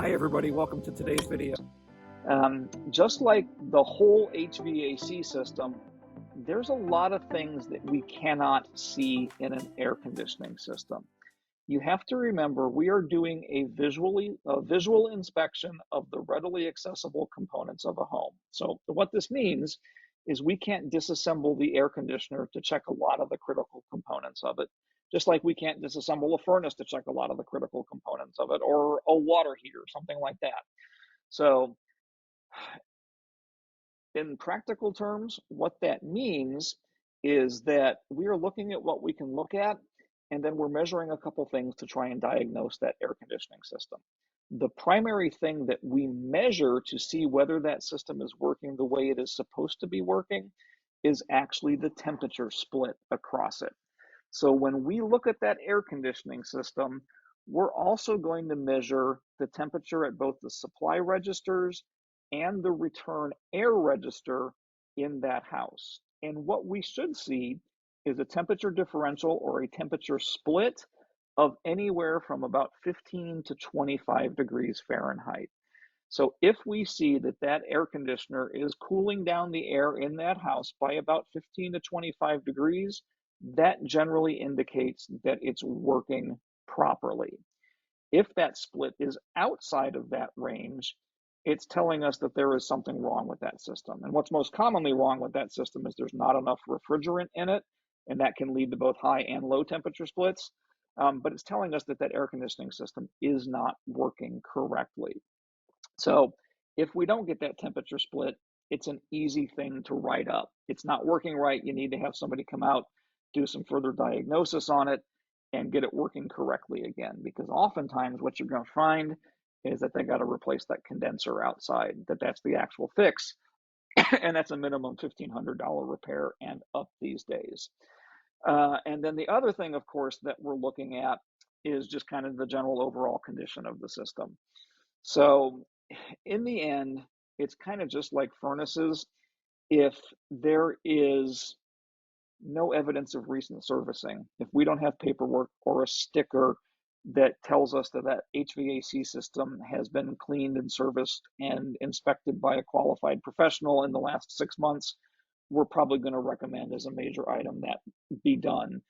Hi everybody, welcome to today's video. Just like the whole HVAC system, there's a lot of things that we cannot see in an air conditioning system. You have to remember we are doing a visual inspection of the readily accessible components of a home. So what this means is we can't disassemble the air conditioner to check a lot of the critical components of it, just like we can't disassemble a furnace to check a lot of the critical components of it, or a water heater, something like that. So in practical terms, what that means is that we are looking at what we can look at, and then we're measuring a couple things to try and diagnose that air conditioning system. The primary thing that we measure to see whether that system is working the way it is supposed to be working is actually the temperature split across it. So when we look at that air conditioning system, we're also going to measure the temperature at both the supply registers and the return air register in that house. And what we should see is a temperature differential or a temperature split of anywhere from about 15 to 25 degrees Fahrenheit. So if we see that that air conditioner is cooling down the air in that house by about 15 to 25 degrees, that generally indicates that it's working properly. If that split is outside of that range, it's telling us that there is something wrong with that system. And what's most commonly wrong with that system is there's not enough refrigerant in it, and that can lead to both high and low temperature splits. But it's telling us that that air conditioning system is not working correctly. So if we don't get that temperature split, it's an easy thing to write up. It's not working right. You need to have somebody come out, do some further diagnosis on it, and get it working correctly again. Because oftentimes what you're going to find is that they got to replace that condenser outside, that's the actual fix. And that's a minimum $1,500 repair and up these days. And then the other thing, of course, that we're looking at is just kind of the general overall condition of the system. So in the end, it's kind of just like furnaces. If there is no evidence of recent servicing, if we don't have paperwork or a sticker that tells us that that HVAC system has been cleaned and serviced and inspected by a qualified professional in the last 6 months, we're probably going to recommend as a major item that be done